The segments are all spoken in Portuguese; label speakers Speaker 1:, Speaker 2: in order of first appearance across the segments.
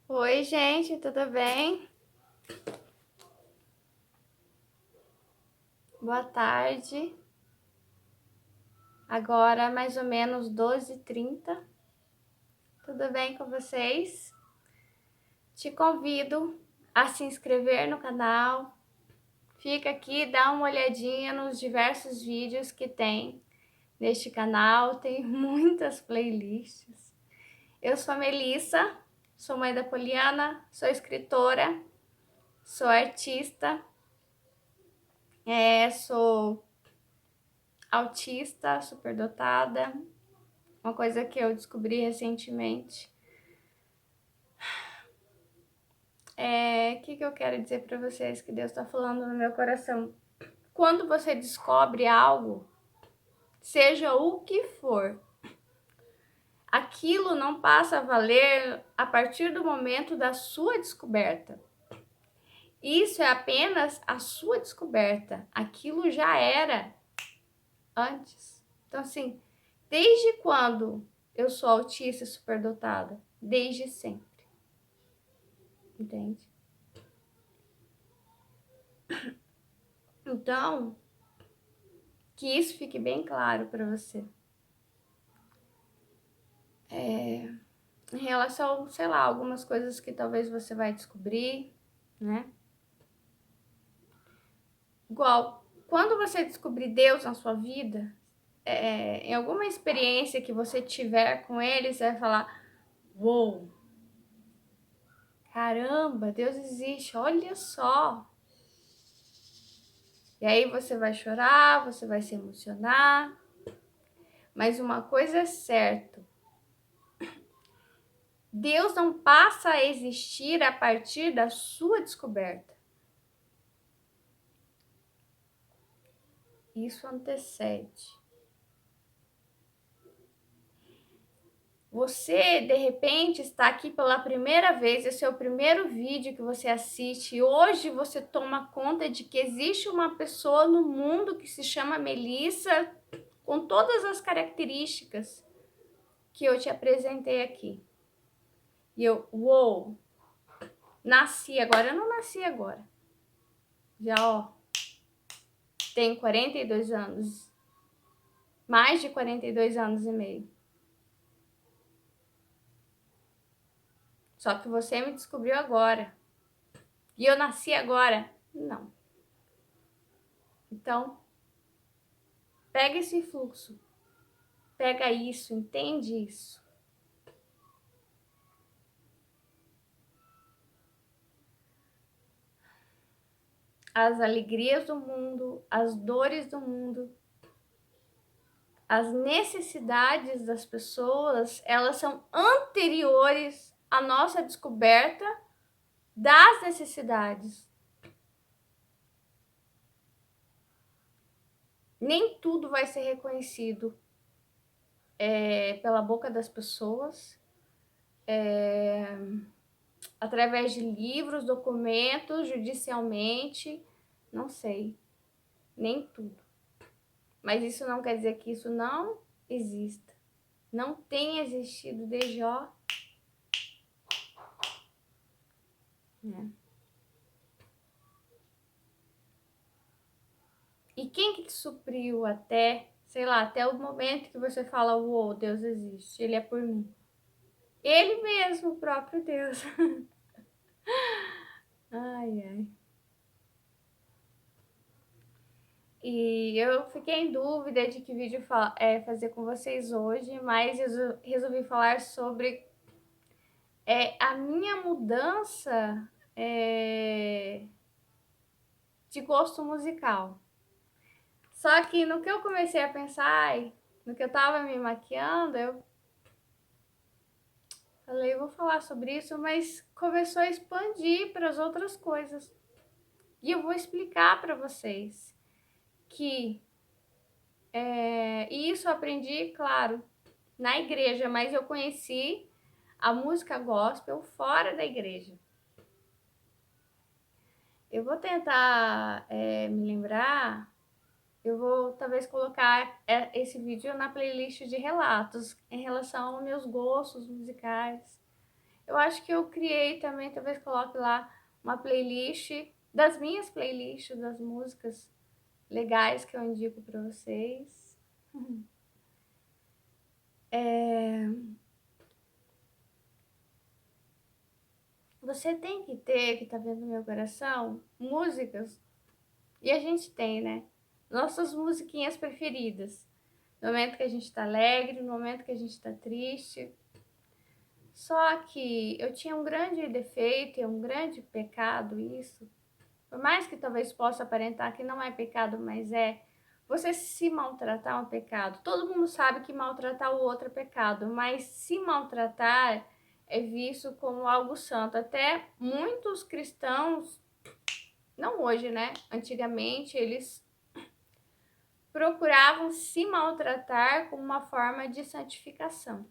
Speaker 1: Oi, gente, tudo bem? Boa tarde. Agora mais ou menos 12h30. Tudo bem com vocês? Te convido a se inscrever no canal. Fica aqui, dá uma olhadinha nos diversos vídeos que tem neste canal. Tem muitas playlists. Eu sou a Melissa, sou mãe da Poliana, sou escritora, sou artista, sou autista, superdotada. Uma coisa que eu descobri recentemente. O que eu quero dizer para vocês que Deus está falando no meu coração? Quando você descobre algo, seja o que for, aquilo não passa a valer a partir do momento da sua descoberta. Isso é apenas a sua descoberta. Aquilo já era antes. Então, assim, desde quando eu sou autista e superdotada? Desde sempre. Entende? Então, que isso fique bem claro para você. Em relação, sei lá, algumas coisas que talvez você vai descobrir, né? Igual, quando você descobrir Deus na sua vida, em alguma experiência que você tiver com Ele, você vai falar: uou, caramba, Deus existe, olha só. E aí você vai chorar, você vai se emocionar. Mas uma coisa é certa: Deus não passa a existir a partir da sua descoberta. Isso antecede. Você, de repente, está aqui pela primeira vez, esse é o primeiro vídeo que você assiste, e hoje você toma conta de que existe uma pessoa no mundo que se chama Melissa, com todas as características que eu te apresentei aqui. E eu, uou, nasci agora. Eu não nasci agora. Já, ó, tenho 42 anos, mais de 42 anos e meio. Só que você me descobriu agora. E eu nasci agora? Não. Então, pega esse fluxo. Pega isso, entende isso. As alegrias do mundo, as dores do mundo, as necessidades das pessoas, elas são anteriores à nossa descoberta das necessidades. Nem tudo vai ser reconhecido pela boca das pessoas, através de livros, documentos, judicialmente, não sei, nem tudo. Mas isso não quer dizer que isso não exista, não tenha existido desde ó, né? E quem que supriu até, sei lá, até o momento que você fala, uou, Deus existe, Ele é por mim? Ele mesmo, o próprio Deus. Ai, ai. E eu fiquei em dúvida de que vídeo fazer com vocês hoje, mas eu resolvi falar sobre a minha mudança de gosto musical. Só que no que eu comecei a pensar, no que eu tava me maquiando, eu falei, eu vou falar sobre isso, mas começou a expandir para as outras coisas. E eu vou explicar para vocês que isso eu aprendi, claro, na igreja, mas eu conheci a música gospel fora da igreja. Eu vou tentar me lembrar, eu vou talvez colocar esse vídeo na playlist de relatos em relação aos meus gostos musicais. Eu acho que eu criei também, talvez coloque lá uma playlist das minhas playlists, das músicas legais que eu indico para vocês. Você tem que ter, que tá vendo meu coração, músicas. E a gente tem, né? Nossas musiquinhas preferidas. No momento que a gente tá alegre, no momento que a gente tá triste. Só que eu tinha um grande defeito e um grande pecado, isso. Por mais que talvez possa aparentar que não é pecado, mas é. Você se maltratar é um pecado. Todo mundo sabe que maltratar o outro é pecado, mas se maltratar é visto como algo santo. Até muitos cristãos, não hoje, né? Antigamente, eles procuravam se maltratar como uma forma de santificação.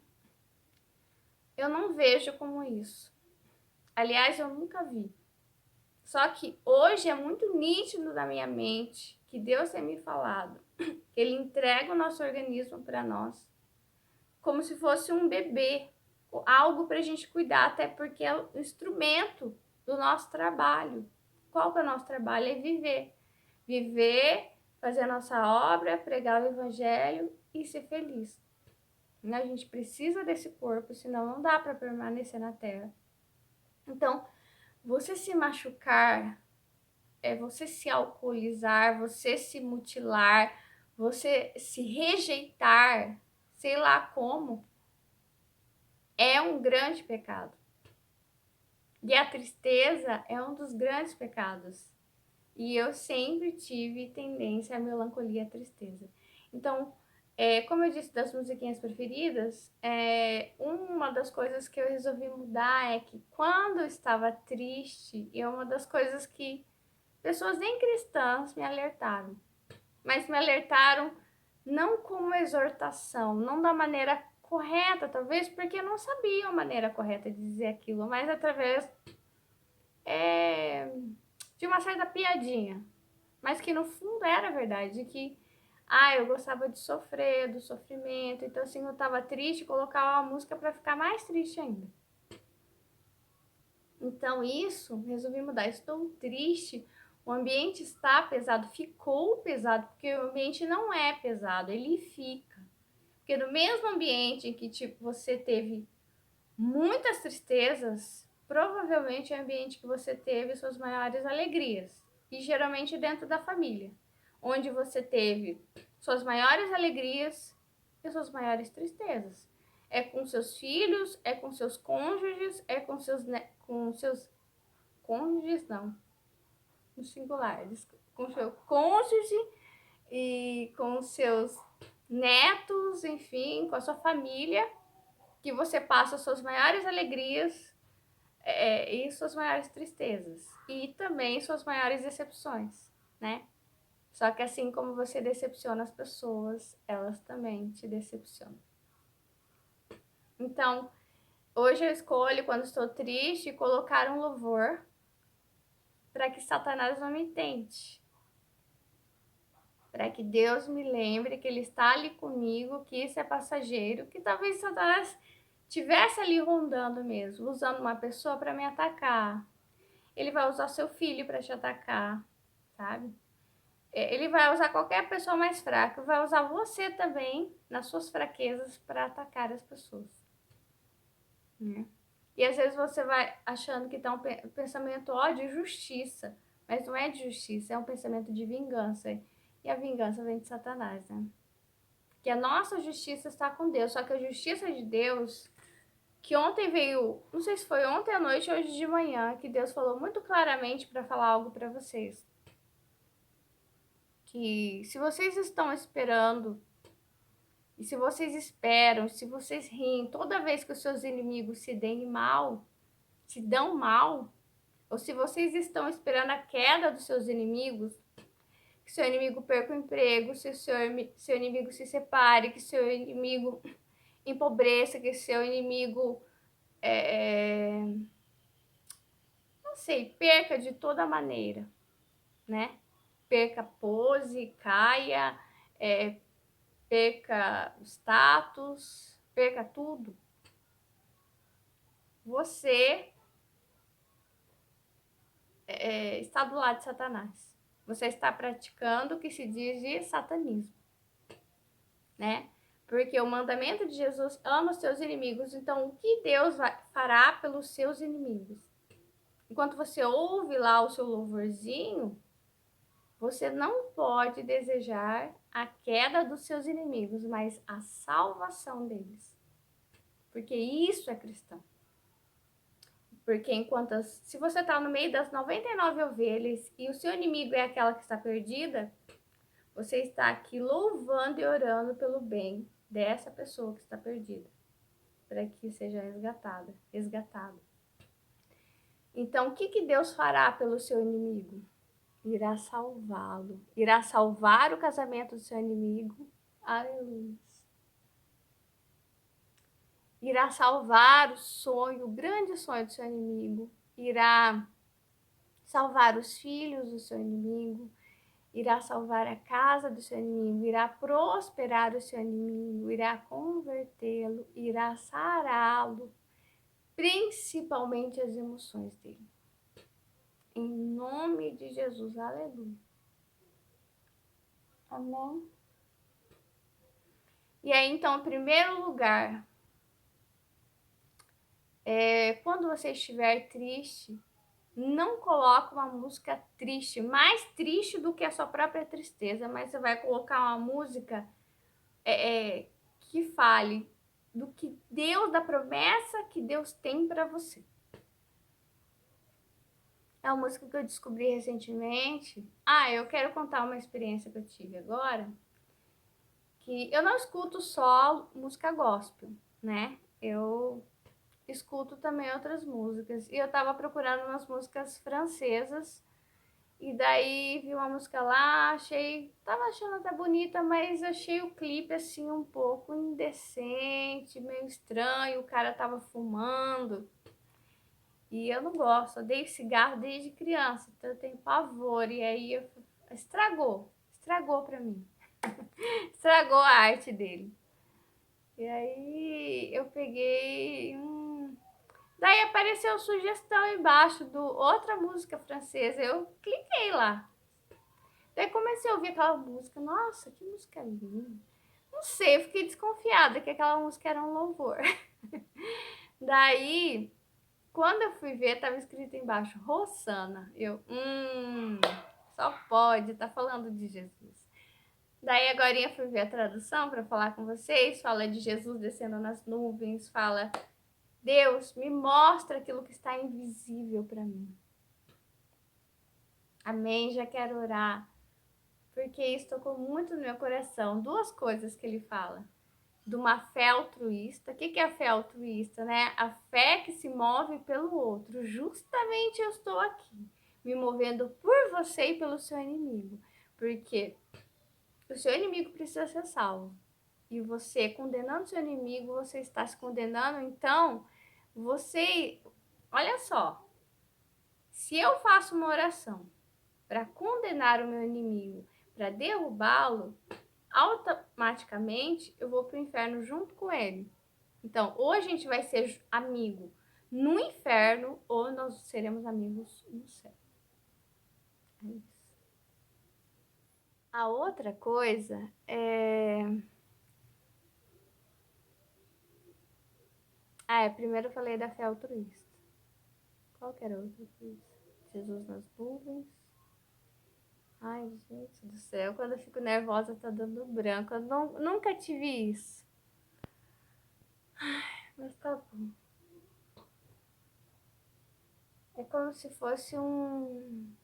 Speaker 1: Eu não vejo como isso. Aliás, eu nunca vi. Só que hoje é muito nítido na minha mente que Deus tem me falado que Ele entrega o nosso organismo para nós como se fosse um bebê, algo para a gente cuidar, até porque é o instrumento do nosso trabalho. Qual que é o nosso trabalho? É viver. Viver, fazer a nossa obra, pregar o evangelho e ser feliz. A gente precisa desse corpo, senão não dá para permanecer na terra. Então, você se machucar, você se alcoolizar, você se mutilar, você se rejeitar, sei lá como, é um grande pecado. E a tristeza é um dos grandes pecados. E eu sempre tive tendência à melancolia e à tristeza. Então, como eu disse das musiquinhas preferidas, uma das coisas que eu resolvi mudar é que quando eu estava triste, e é uma das coisas que pessoas nem cristãs me alertaram, mas me alertaram não como exortação, não da maneira correta, talvez porque eu não sabia a maneira correta de dizer aquilo, mas através de uma certa piadinha, mas que no fundo era verdade, que eu gostava de sofrer, do sofrimento, então assim, eu tava triste, colocava uma música para ficar mais triste ainda. Então isso, resolvi mudar, estou triste, o ambiente está pesado, ficou pesado, porque o ambiente não é pesado, ele fica. Porque no mesmo ambiente em que tipo, você teve muitas tristezas, provavelmente é o ambiente que você teve suas maiores alegrias. E geralmente dentro da família, onde você teve suas maiores alegrias e suas maiores tristezas. É com seus filhos, é com seus cônjuges, é com seus cônjuges, não, no singular, com seu cônjuge e com seus netos, enfim, com a sua família, que você passa suas maiores alegrias e suas maiores tristezas. E também suas maiores decepções, né? Só que assim como você decepciona as pessoas, elas também te decepcionam. Então, hoje eu escolho, quando estou triste, colocar um louvor para que Satanás não me tente. Para que Deus me lembre que Ele está ali comigo, que isso é passageiro, que talvez Satanás tivesse ali rondando mesmo, usando uma pessoa para me atacar. Ele vai usar seu filho para te atacar, sabe? Ele vai usar qualquer pessoa mais fraca, vai usar você também nas suas fraquezas para atacar as pessoas, né? E às vezes você vai achando que tá um pensamento de justiça, mas não é de justiça, é um pensamento de vingança. E a vingança vem de Satanás, né? Que a nossa justiça está com Deus, só que a justiça de Deus, que ontem veio, não sei se foi ontem à noite ou hoje de manhã, que Deus falou muito claramente para falar algo para vocês. Que se vocês estão esperando, e se vocês esperam, se vocês riem toda vez que os seus inimigos se deem mal, se dão mal, ou se vocês estão esperando a queda dos seus inimigos, que seu inimigo perca o emprego, se seu inimigo se separe, que seu inimigo empobreça, que seu inimigo, não sei, perca de toda maneira, né? Perca pose, caia, perca status, perca tudo. você está do lado de Satanás. Você está praticando o que se diz de satanismo, né? Porque o mandamento de Jesus ama os seus inimigos. Então, o que Deus fará pelos seus inimigos? Enquanto você ouve lá o seu louvorzinho, você não pode desejar a queda dos seus inimigos, mas a salvação deles. Porque isso é cristão. Porque se você está no meio das 99 ovelhas e o seu inimigo é aquela que está perdida, você está aqui louvando e orando pelo bem dessa pessoa que está perdida, para que seja resgatada. Então, o que Deus fará pelo seu inimigo? Irá salvá-lo, irá salvar o casamento do seu inimigo. Aleluia. Irá salvar o sonho, o grande sonho do seu inimigo. Irá salvar os filhos do seu inimigo. Irá salvar a casa do seu inimigo. Irá prosperar o seu inimigo. Irá convertê-lo. Irá sará-lo. Principalmente as emoções dele. Em nome de Jesus. Aleluia. Amém. E aí, então, em primeiro lugar, quando você estiver triste, não coloque uma música triste, mais triste do que a sua própria tristeza, mas você vai colocar uma música que fale do que Deus, da promessa que Deus tem para você. É uma música que eu descobri recentemente. Eu quero contar uma experiência que eu tive agora, que eu não escuto só música gospel, né? Eu escuto também outras músicas. E eu tava procurando umas músicas francesas. E daí vi uma música lá, tava achando até bonita, mas achei o clipe assim um pouco indecente, meio estranho. O cara tava fumando. E eu não gosto, eu odeio cigarro desde criança, então eu tenho pavor. E aí estragou pra mim. Estragou a arte dele. E aí eu peguei. Daí apareceu sugestão embaixo do outra música francesa. Eu cliquei lá. Daí comecei a ouvir aquela música. Nossa, que música linda. Não sei, eu fiquei desconfiada que aquela música era um louvor. Daí, quando eu fui ver, tava escrito embaixo, Rosana. Só pode, tá falando de Jesus. Daí agora eu fui ver a tradução para falar com vocês. Fala de Jesus descendo nas nuvens, fala Deus, me mostra aquilo que está invisível para mim. Amém? Já quero orar, porque isso tocou muito no meu coração. Duas coisas que ele fala. De uma fé altruísta. O que é a fé altruísta, né? A fé que se move pelo outro. Justamente eu estou aqui, me movendo por você e pelo seu inimigo. Porque o seu inimigo precisa ser salvo. E você, condenando seu inimigo, você está se condenando. Então, olha só, se eu faço uma oração para condenar o meu inimigo, para derrubá-lo, automaticamente eu vou para o inferno junto com ele. Então, ou a gente vai ser amigo no inferno, ou nós seremos amigos no céu. É isso. A outra coisa primeiro eu falei da fé altruísta. Qual que era outra coisa? Jesus nas nuvens. Ai, gente do céu, quando eu fico nervosa tá dando branco. Eu nunca tive isso. Mas tá bom. É como se fosse um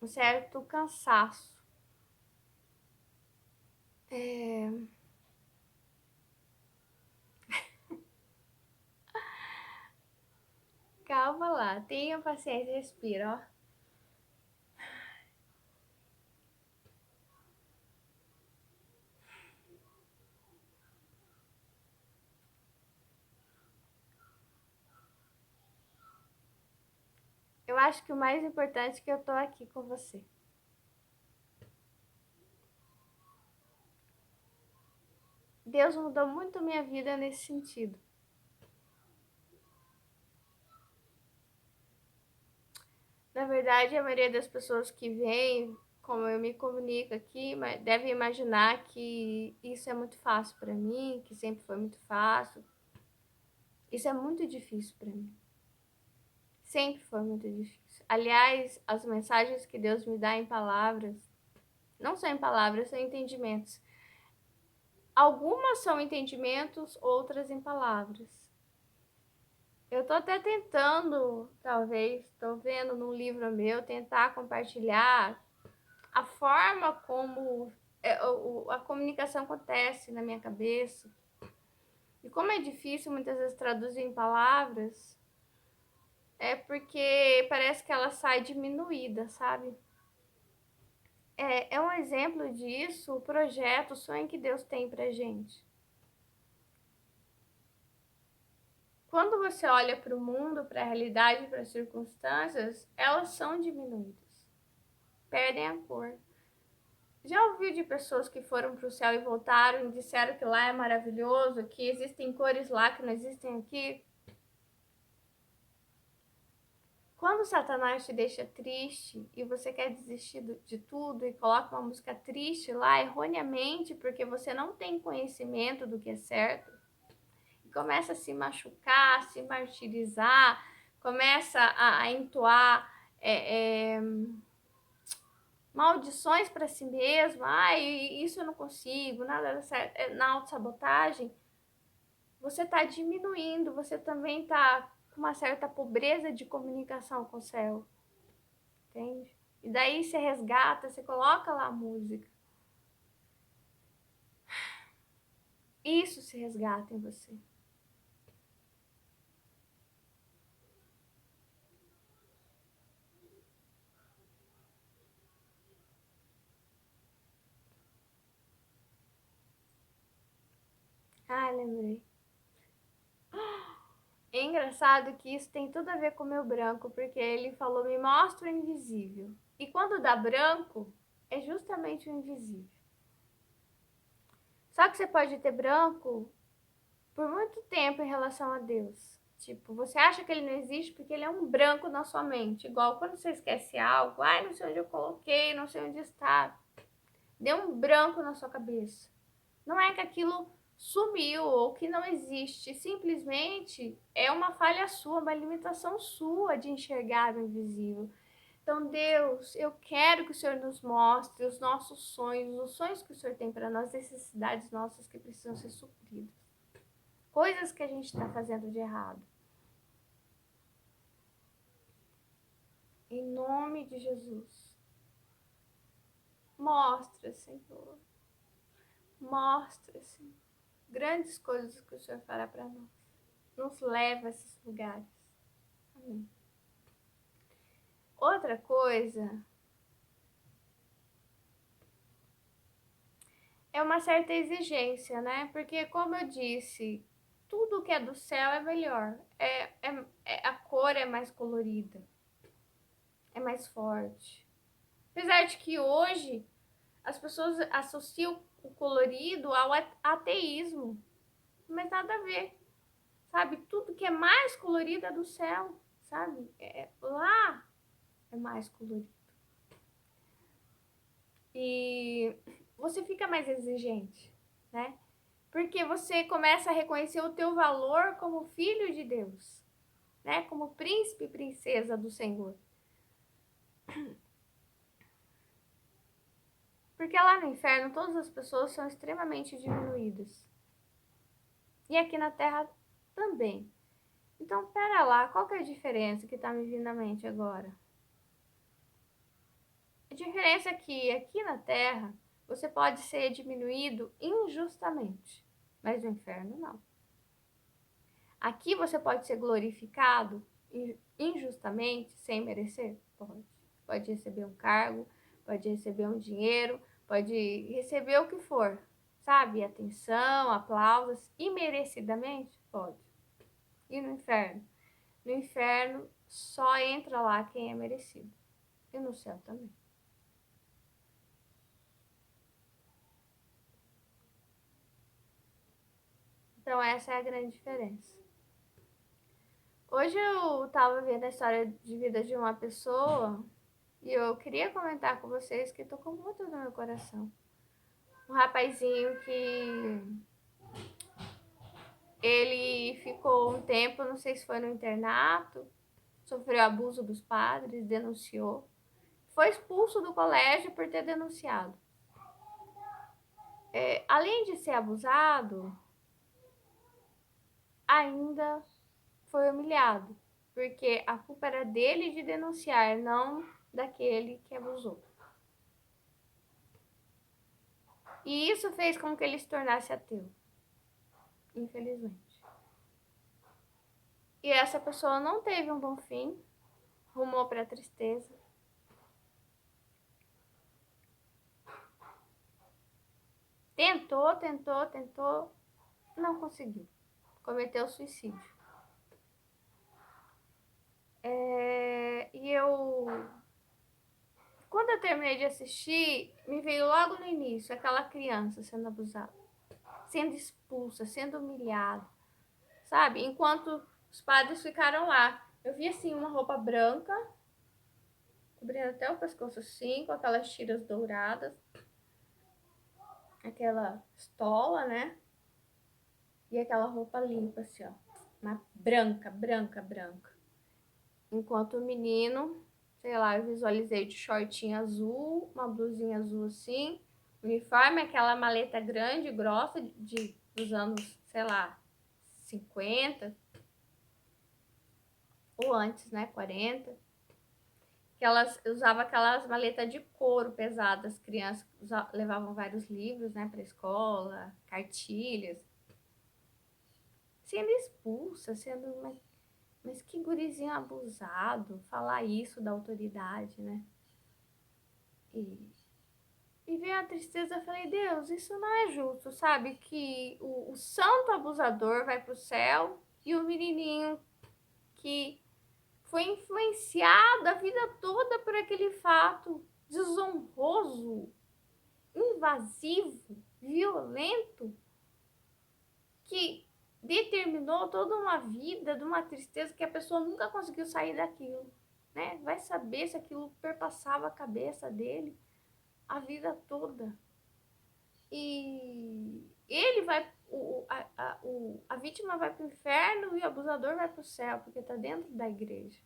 Speaker 1: certo cansaço. Calma lá, tenha paciência, respira, ó. Eu acho que o mais importante é que eu tô aqui com você. Deus mudou muito a minha vida nesse sentido. Na verdade, a maioria das pessoas que vêm, como eu me comunico aqui, deve imaginar que isso é muito fácil para mim, que sempre foi muito fácil. Isso é muito difícil para mim. Sempre foi muito difícil. Aliás, as mensagens que Deus me dá em palavras, não são em palavras, são entendimentos. Algumas são entendimentos, outras em palavras. Eu tô até tentando, talvez, tô vendo num livro meu, tentar compartilhar a forma como a comunicação acontece na minha cabeça. E como é difícil muitas vezes traduzir em palavras, é porque parece que ela sai diminuída, sabe? É um exemplo disso, o projeto, o sonho que Deus tem pra gente. Quando você olha para o mundo, para a realidade, para as circunstâncias, elas são diminuídas, perdem a cor. Já ouviu de pessoas que foram para o céu e voltaram e disseram que lá é maravilhoso, que existem cores lá que não existem aqui? Quando Satanás te deixa triste e você quer desistir de tudo e coloca uma música triste lá erroneamente porque você não tem conhecimento do que é certo, e começa a se machucar, a se martirizar, começa a entoar maldições para si mesmo, isso eu não consigo, nada dá certo, na autossabotagem, você está diminuindo, você também está com uma certa pobreza de comunicação com o céu, entende? E daí você resgata, você coloca lá a música. Isso se resgata em você. Ah, lembrei. É engraçado que isso tem tudo a ver com o meu branco, porque ele falou, me mostra o invisível. E quando dá branco, é justamente o invisível. Só que você pode ter branco por muito tempo em relação a Deus. Tipo, você acha que ele não existe porque ele é um branco na sua mente. Igual quando você esquece algo, ai, não sei onde eu coloquei, não sei onde está. Deu um branco na sua cabeça. Não é que aquilo sumiu ou que não existe, simplesmente é uma falha sua, uma limitação sua de enxergar o invisível. Então, Deus, eu quero que o Senhor nos mostre os nossos sonhos, os sonhos que o Senhor tem para nós, necessidades nossas que precisam ser supridas. Coisas que a gente está fazendo de errado. Em nome de Jesus. Mostra, Senhor. Mostra, Senhor. Grandes coisas que o Senhor fará para nós. Nos leva a esses lugares. Amém. Outra coisa é uma certa exigência, né? Porque, como eu disse, tudo que é do céu é melhor. A cor é mais colorida, é mais forte. Apesar de que hoje as pessoas associam o colorido ao ateísmo, mas nada a ver, sabe? Tudo que é mais colorido é do céu, sabe? Lá é mais colorido. E você fica mais exigente, né? Porque você começa a reconhecer o teu valor como filho de Deus, né? Como príncipe e princesa do Senhor. Porque lá no inferno todas as pessoas são extremamente diminuídas. E aqui na terra também. Então, pera lá, qual que é a diferença que tá me vindo à mente agora? A diferença é que aqui na terra você pode ser diminuído injustamente, mas no inferno não. Aqui você pode ser glorificado injustamente, sem merecer? Pode. Pode receber um cargo, pode receber um dinheiro, pode receber o que for, sabe? Atenção, aplausos, imerecidamente? Pode. E no inferno? No inferno só entra lá quem é merecido. E no céu também. Então essa é a grande diferença. Hoje eu tava vendo a história de vida de uma pessoa e eu queria comentar com vocês que tocou muito no meu coração. Um rapazinho que ele ficou um tempo, não sei se foi no internato, sofreu abuso dos padres, denunciou. Foi expulso do colégio por ter denunciado. Além de ser abusado, ainda foi humilhado, porque a culpa era dele de denunciar, não daquele que abusou. E isso fez com que ele se tornasse ateu, infelizmente. E essa pessoa não teve um bom fim, rumou para a tristeza. Tentou, não conseguiu. Cometeu suicídio. Quando eu terminei de assistir, me veio logo no início aquela criança sendo abusada, sendo expulsa, sendo humilhada, sabe? Enquanto os padres ficaram lá. Eu vi assim uma roupa branca, cobrindo até o pescoço assim, com aquelas tiras douradas, aquela estola, né? E aquela roupa limpa, assim, ó. Uma branca, branca, branca. Enquanto o menino, sei lá, eu visualizei de shortinho azul, uma blusinha azul assim, uniforme, aquela maleta grande, grossa, dos anos, sei lá, 50, ou antes, né, 40. Que elas usavam aquelas maletas de couro pesadas, as crianças levavam vários livros, né, para escola, cartilhas, sendo expulsa, mas que gurizinho abusado, falar isso da autoridade, né? E veio a tristeza, eu falei, Deus, isso não é justo, sabe? Que o santo abusador vai pro céu e o menininho que foi influenciado a vida toda por aquele fato desonroso, invasivo, violento, que determinou toda uma vida de uma tristeza que a pessoa nunca conseguiu sair daquilo, né? Vai saber se aquilo perpassava a cabeça dele a vida toda. E ele vai, a vítima vai para o inferno e o abusador vai para o céu, porque está dentro da igreja.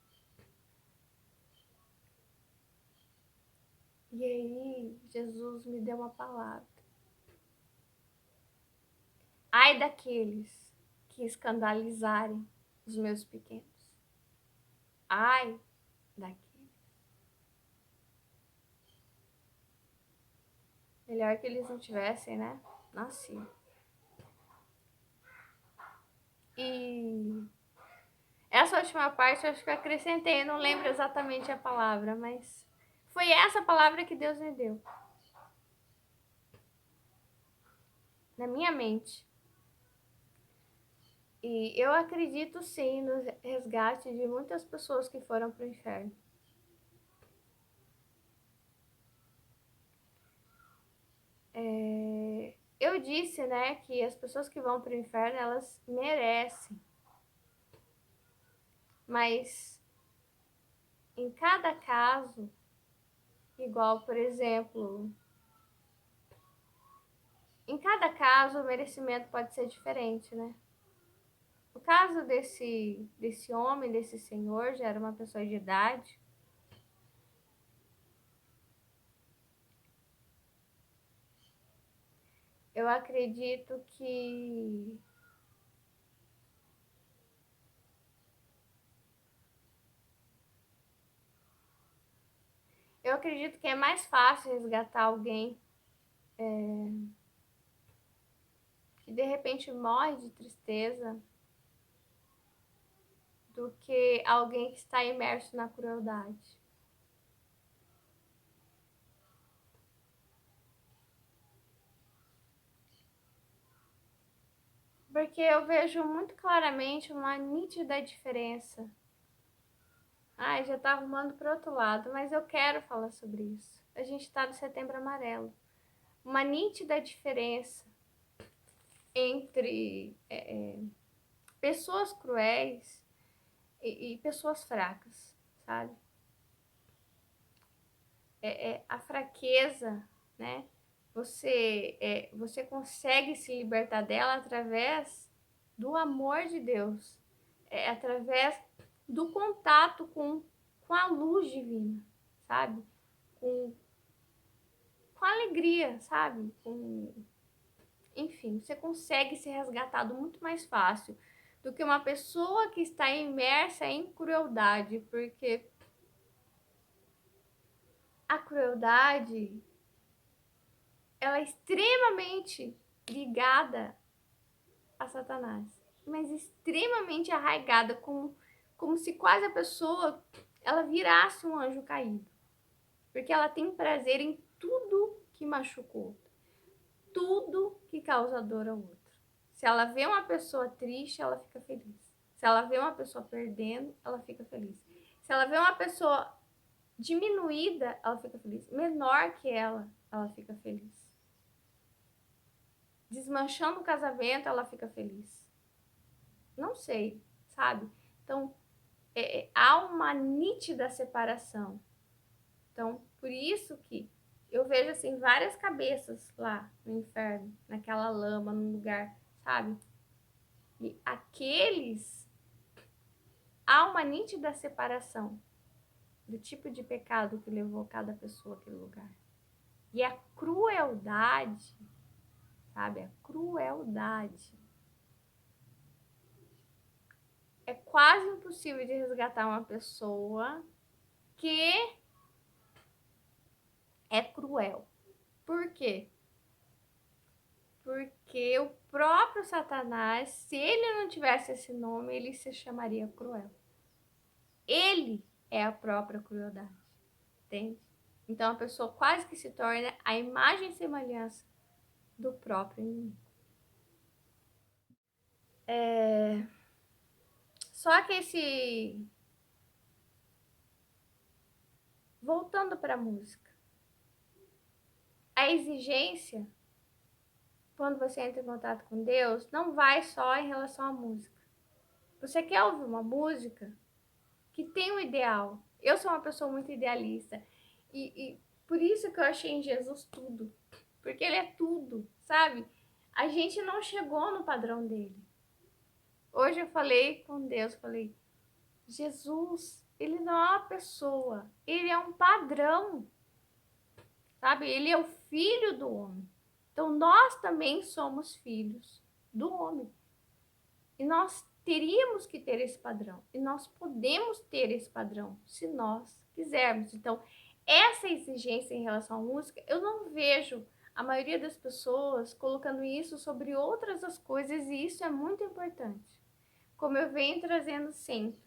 Speaker 1: E aí, Jesus me deu uma palavra. Ai daqueles que escandalizarem os meus pequenos. Ai daqueles. Melhor que eles não tivessem, né? Nascido. E essa última parte eu acho que eu acrescentei, não lembro exatamente a palavra, mas foi essa palavra que Deus me deu. Na minha mente. E eu acredito sim no resgate de muitas pessoas que foram para o inferno. Eu disse, né, que as pessoas que vão para o inferno, elas merecem. Mas em cada caso, igual, por exemplo, em cada caso o merecimento pode ser diferente, né? No caso desse homem, desse senhor, já era uma pessoa de idade. Eu acredito que é mais fácil resgatar alguém que de repente morre de tristeza do que alguém que está imerso na crueldade. Porque eu vejo muito claramente uma nítida diferença. Ai, já tá arrumando para outro lado, mas eu quero falar sobre isso. A gente está no Setembro Amarelo. Uma nítida diferença entre pessoas cruéis, e pessoas fracas, sabe? A fraqueza, né? Você consegue se libertar dela através do amor de Deus, através do contato com a luz divina, sabe? Com, com alegria, sabe? Enfim, você consegue ser resgatado muito mais fácil do que uma pessoa que está imersa em crueldade, porque a crueldade ela é extremamente ligada a Satanás, mas extremamente arraigada, como se quase a pessoa ela virasse um anjo caído, porque ela tem prazer em tudo que machuca o outro, tudo que causa dor ao outro. Se ela vê uma pessoa triste, ela fica feliz. Se ela vê uma pessoa perdendo, ela fica feliz. Se ela vê uma pessoa diminuída, ela fica feliz. Menor que ela fica feliz. Desmanchando o casamento, ela fica feliz. Não sei, sabe? Então, há uma nítida separação. Então, por isso que eu vejo, assim, várias cabeças lá no inferno, naquela lama, num lugar, sabe? E aqueles, há uma nítida separação do tipo de pecado que levou cada pessoa àquele lugar. E a crueldade, sabe? A crueldade é quase impossível de resgatar uma pessoa que é cruel. Por quê? Porque o próprio Satanás, se ele não tivesse esse nome, ele se chamaria cruel. Ele é a própria crueldade, entende? Então a pessoa quase que se torna a imagem e semelhança do próprio inimigo. Só que voltando para a música, a exigência, quando você entra em contato com Deus, não vai só em relação à música. Você quer ouvir uma música que tem um ideal. Eu sou uma pessoa muito idealista. E por isso que eu achei em Jesus tudo. Porque ele é tudo, sabe? A gente não chegou no padrão dele. Hoje eu falei com Deus, falei, Jesus, ele não é uma pessoa, ele é um padrão, sabe? Ele é o filho do homem. Então nós também somos filhos do homem. E nós teríamos que ter esse padrão. E nós podemos ter esse padrão se nós quisermos. Então, essa exigência em relação à música, eu não vejo a maioria das pessoas colocando isso sobre outras as coisas, e isso é muito importante. Como eu venho trazendo sempre.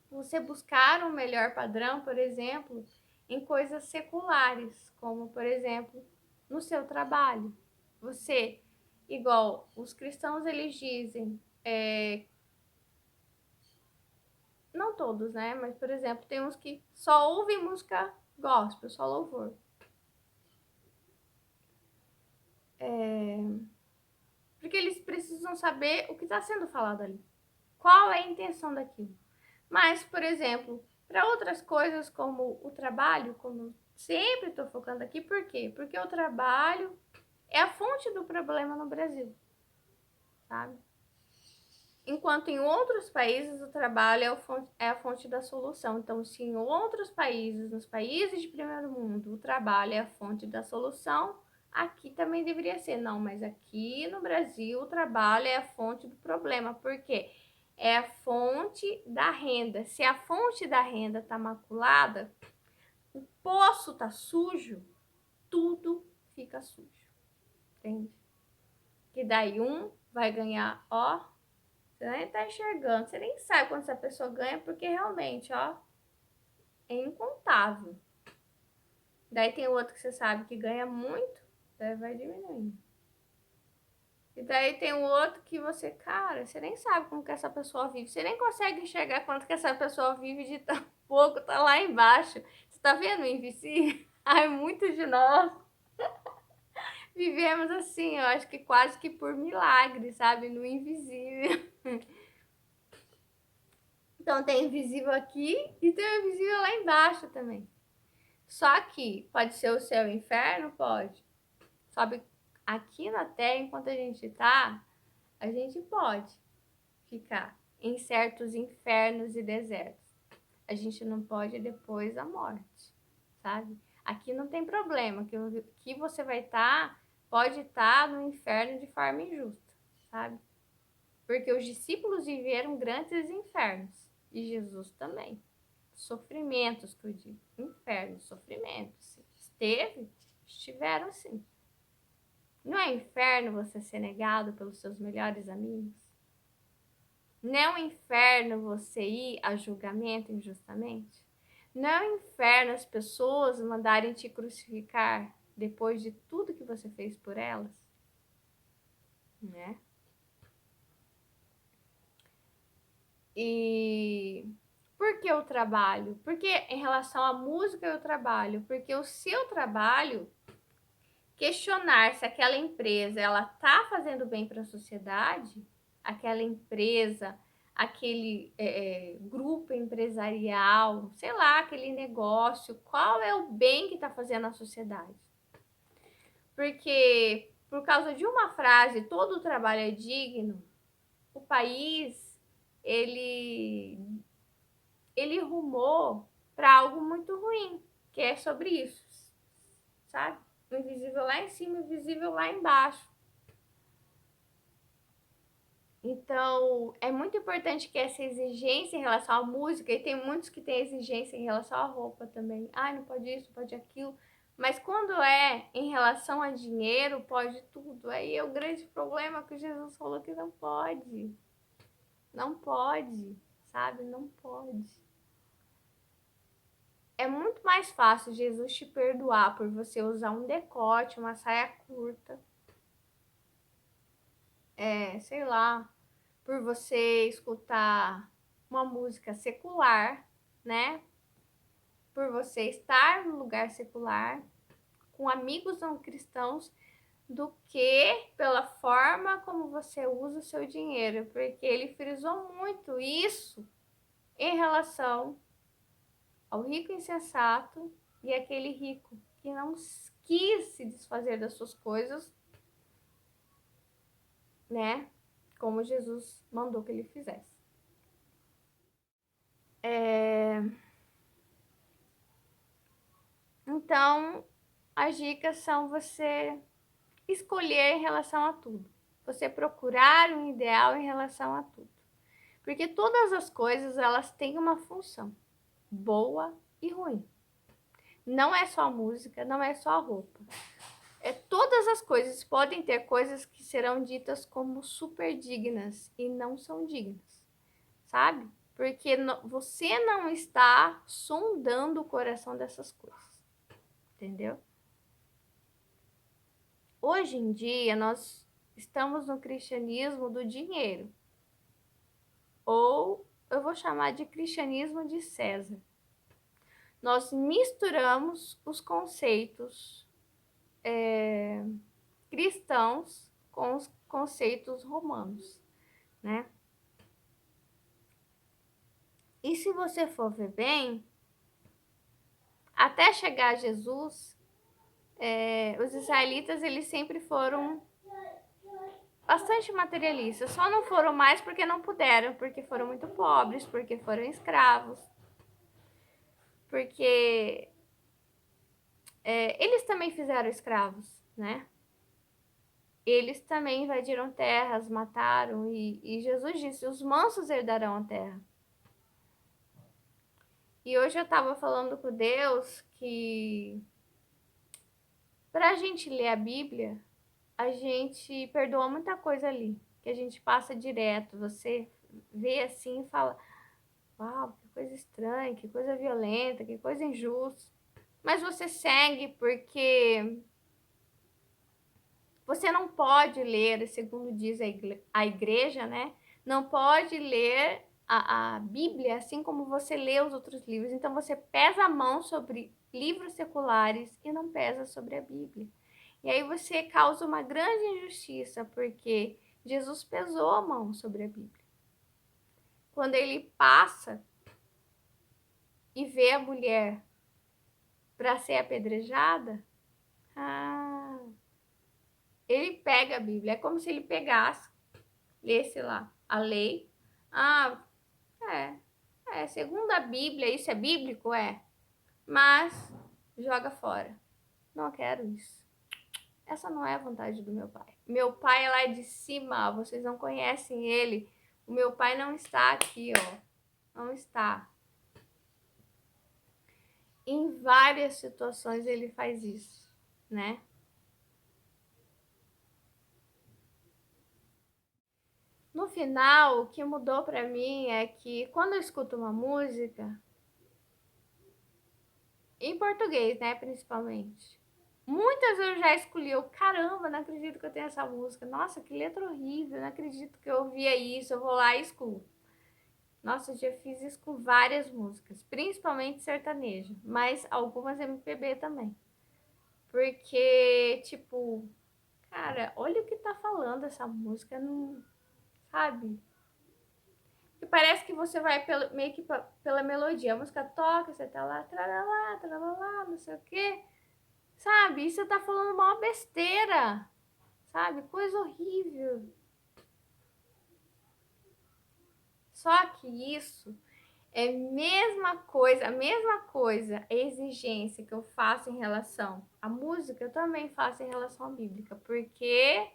Speaker 1: Você buscar um melhor padrão, por exemplo, em coisas seculares, como, por exemplo, no seu trabalho. Você, igual os cristãos, eles dizem, não todos, né? Mas, por exemplo, tem uns que só ouvem música gospel, só louvor. Porque eles precisam saber o que está sendo falado ali. Qual é a intenção daquilo. Mas, por exemplo, para outras coisas como o trabalho, como sempre estou focando aqui, por quê? Porque o trabalho é a fonte do problema no Brasil, sabe? Enquanto em outros países o trabalho é a fonte da solução. Então, se em outros países, nos países de primeiro mundo, o trabalho é a fonte da solução, aqui também deveria ser. Não, mas aqui no Brasil o trabalho é a fonte do problema. Por quê? É a fonte da renda. Se a fonte da renda está maculada, o poço está sujo, tudo fica sujo. Entende? Que daí um vai ganhar, ó, você nem tá enxergando, você nem sabe quanto essa pessoa ganha, porque realmente, ó, é incontável. Daí tem outro que você sabe que ganha muito, daí vai diminuindo. E daí tem o outro que você, cara, você nem sabe como que essa pessoa vive, você nem consegue enxergar quanto que essa pessoa vive de tão pouco, tá lá embaixo. Você tá vendo o invisível? Ai, muitos de nós vivemos assim, eu acho que quase que por milagre, sabe? No invisível. Então tem invisível aqui e tem invisível lá embaixo também. Só que pode ser o céu e o inferno? Pode. Sabe, aqui na Terra, enquanto a gente tá, a gente pode ficar em certos infernos e desertos. A gente não pode depois da morte, sabe? Aqui não tem problema, que você vai estar, pode estar no inferno de forma injusta, sabe? Porque os discípulos viveram grandes infernos e Jesus também. Sofrimentos, que eu digo. Inferno, sofrimentos. Estiveram sim. Não é inferno você ser negado pelos seus melhores amigos? Não é um inferno você ir a julgamento injustamente? Não é um inferno as pessoas mandarem te crucificar depois de tudo que você fez por elas? Né? E por que eu trabalho? Porque em relação à música eu trabalho, porque o seu trabalho questionar se aquela empresa ela tá fazendo bem para a sociedade, aquela empresa, aquele grupo empresarial, sei lá, aquele negócio, qual é o bem que está fazendo à sociedade? Porque por causa de uma frase, todo o trabalho é digno, o país ele rumou para algo muito ruim, que é sobre isso, sabe? O invisível lá em cima, o invisível lá embaixo. Então, é muito importante que essa exigência em relação à música, e tem muitos que têm exigência em relação à roupa também. Ai, não pode isso, não pode aquilo. Mas quando é em relação a dinheiro, pode tudo. Aí é o grande problema que Jesus falou que não pode. Não pode, sabe? Não pode. É muito mais fácil Jesus te perdoar por você usar um decote, uma saia curta. Sei lá, por você escutar uma música secular, né? Por você estar no lugar secular, com amigos não cristãos, do que pela forma como você usa o seu dinheiro, porque ele frisou muito isso em relação ao rico insensato e aquele rico que não quis se desfazer das suas coisas, né? Como Jesus mandou que ele fizesse. Então, as dicas são você escolher em relação a tudo. Você procurar um ideal em relação a tudo. Porque todas as coisas, elas têm uma função, boa e ruim. Não é só a música, não é só a roupa. Todas as coisas podem ter coisas que serão ditas como super dignas e não são dignas, sabe? Porque você não está sondando o coração dessas coisas, entendeu? Hoje em dia, nós estamos no cristianismo do dinheiro, ou eu vou chamar de cristianismo de César. Nós misturamos os conceitos cristãos com os conceitos romanos, né? E se você for ver bem, até chegar a Jesus, os israelitas eles sempre foram bastante materialistas. Só não foram mais porque não puderam, porque foram muito pobres, porque foram escravos, porque eles também fizeram escravos, né? Eles também invadiram terras, mataram, e Jesus disse: os mansos herdarão a terra. E hoje eu estava falando com Deus que para a gente ler a Bíblia, a gente perdoa muita coisa ali, que a gente passa direto. Você vê assim e fala: uau, que coisa estranha, que coisa violenta, que coisa injusta. Mas você segue porque você não pode ler, segundo diz a igreja, né? Não pode ler a Bíblia assim como você lê os outros livros. Então você pesa a mão sobre livros seculares e não pesa sobre a Bíblia. E aí você causa uma grande injustiça, porque Jesus pesou a mão sobre a Bíblia. quando ele passa e vê a mulher para ser apedrejada, ele pega a Bíblia. É como se ele pegasse, lesse lá a lei. Segundo a Bíblia, isso é bíblico? É. Mas joga fora. Não quero isso. Essa não é a vontade do meu pai. Meu pai é lá de cima, vocês não conhecem ele. O meu pai não está aqui, ó. Não está. Em várias situações ele faz isso, né? No final, o que mudou para mim é que quando eu escuto uma música, em português, né, principalmente, muitas eu já escolhi, eu, caramba, não acredito que eu tenho essa música. Nossa, que letra horrível, não acredito que eu ouvia isso, eu vou lá e escuto. Nossa, eu já fiz isso com várias músicas, principalmente sertanejo, mas algumas MPB também. Porque, tipo, cara, olha o que tá falando essa música, não, sabe? E parece que você vai meio que pela melodia. A música toca, você tá lá, tralala, tralala, não sei o quê. Sabe? E você tá falando uma besteira. Sabe? Coisa horrível. Só que isso é a mesma coisa, a exigência que eu faço em relação à música, eu também faço em relação à bíblica. Porque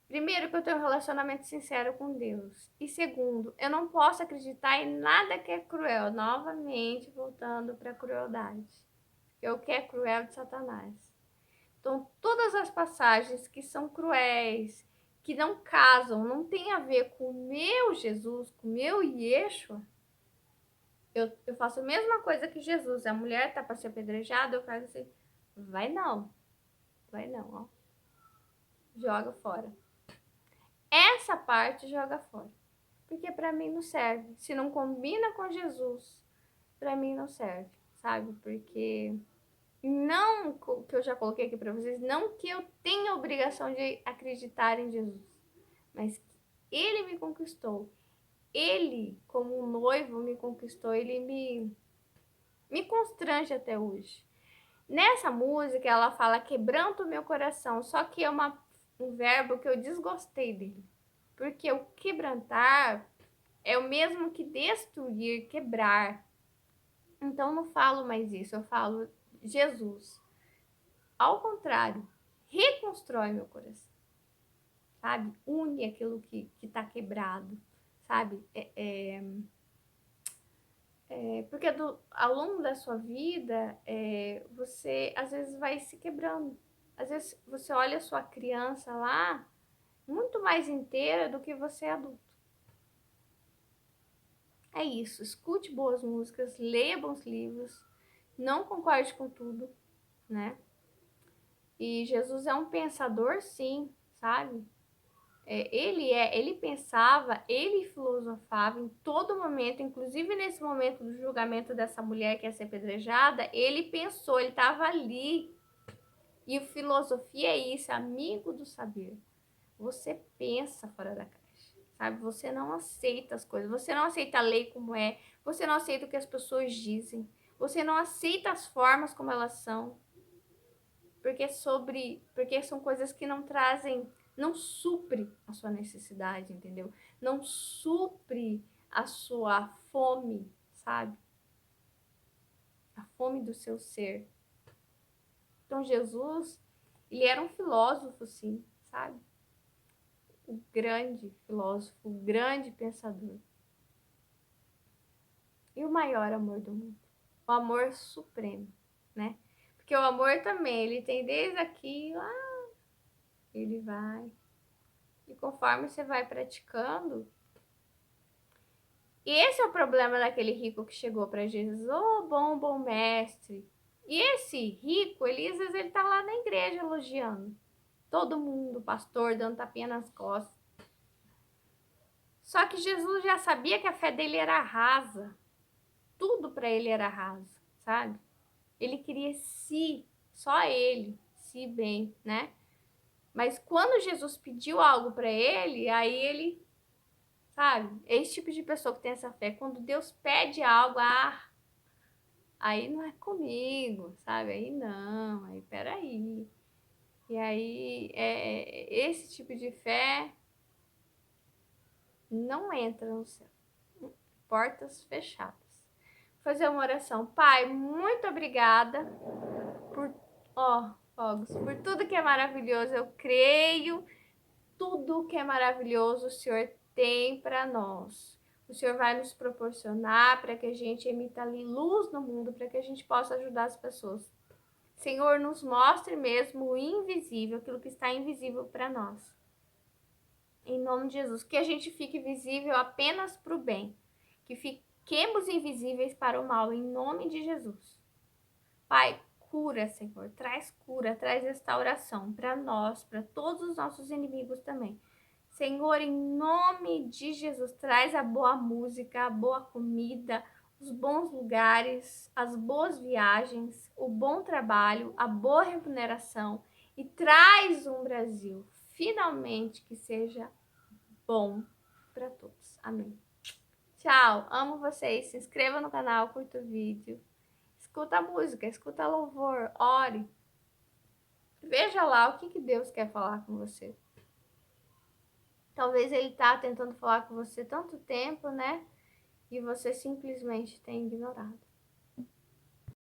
Speaker 1: primeiro, que eu tenho um relacionamento sincero com Deus. E segundo, eu não posso acreditar em nada que é cruel. Novamente, voltando para a crueldade. Porque o que é cruel de Satanás. Então, todas as passagens que são cruéis, que não casam, não tem a ver com o meu Jesus, com o meu Yeshua, eu faço a mesma coisa que Jesus. A mulher tá para ser apedrejada, eu faço assim, vai não, ó. Joga fora. Essa parte joga fora. Porque para mim não serve. Se não combina com Jesus, para mim não serve, sabe? Porque não, que eu já coloquei aqui para vocês, não que eu tenha obrigação de acreditar em Jesus, mas que ele me conquistou. Ele, como um noivo, me conquistou, ele me constrange até hoje. Nessa música, ela fala quebranto o meu coração, só que é um verbo que eu desgostei dele. Porque o quebrantar é o mesmo que destruir, quebrar. Então não falo mais isso, eu falo Jesus. Ao contrário, reconstrói meu coração, sabe? Une aquilo que tá quebrado, sabe? Porque ao longo da sua vida, você às vezes vai se quebrando. Às vezes você olha a sua criança lá muito mais inteira do que você é adulto. É isso, escute boas músicas, leia bons livros, não concorde com tudo, né? E Jesus é um pensador, sim, sabe? Ele pensava, ele filosofava em todo momento, inclusive nesse momento do julgamento dessa mulher que ia ser apedrejada, ele pensou, ele estava ali. E filosofia é isso, amigo do saber. Você pensa fora da caixa, sabe? Você não aceita as coisas, você não aceita a lei como é, você não aceita o que as pessoas dizem, você não aceita as formas como elas são, porque são coisas que não trazem, não supre a sua necessidade, entendeu? Não supre a sua fome, sabe? A fome do seu ser. Então Jesus, ele era um filósofo, sim, sabe? O grande filósofo, o grande pensador. E o maior amor do mundo. O amor supremo, né? Porque o amor também, ele tem desde aqui, lá, ele vai. E conforme você vai praticando. E esse é o problema daquele rico que chegou para Jesus. Oh, bom mestre. E esse rico, ele às vezes ele tá lá na igreja elogiando. Todo mundo, pastor, dando tapinha nas costas. Só que Jesus já sabia que a fé dele era rasa. Tudo para ele era raso, sabe? Ele queria só ele, se bem, né? Mas quando Jesus pediu algo para ele, aí ele, sabe? É esse tipo de pessoa que tem essa fé. Quando Deus pede algo, aí não é comigo, sabe? Aí não, aí peraí. E aí, esse tipo de fé não entra no céu. Portas fechadas. Vou fazer uma oração. Pai, muito obrigada por, Fogos, por tudo que é maravilhoso. Eu creio, tudo que é maravilhoso o Senhor tem para nós. O Senhor vai nos proporcionar para que a gente emita ali luz no mundo, para que a gente possa ajudar as pessoas. Senhor, nos mostre mesmo o invisível, aquilo que está invisível para nós. Em nome de Jesus, que a gente fique visível apenas para o bem, que fiquemos invisíveis para o mal, em nome de Jesus. Pai, cura, Senhor, traz restauração para nós, para todos os nossos inimigos também. Senhor, em nome de Jesus, traz a boa música, a boa comida, os bons lugares, as boas viagens, o bom trabalho, a boa remuneração e traz um Brasil finalmente que seja bom para todos. Amém. Tchau, amo vocês. Se inscreva no canal, curta o vídeo, escuta a música, escuta a louvor, ore. Veja lá o que Deus quer falar com você. Talvez ele tá tentando falar com você tanto tempo, né? E você simplesmente tem ignorado.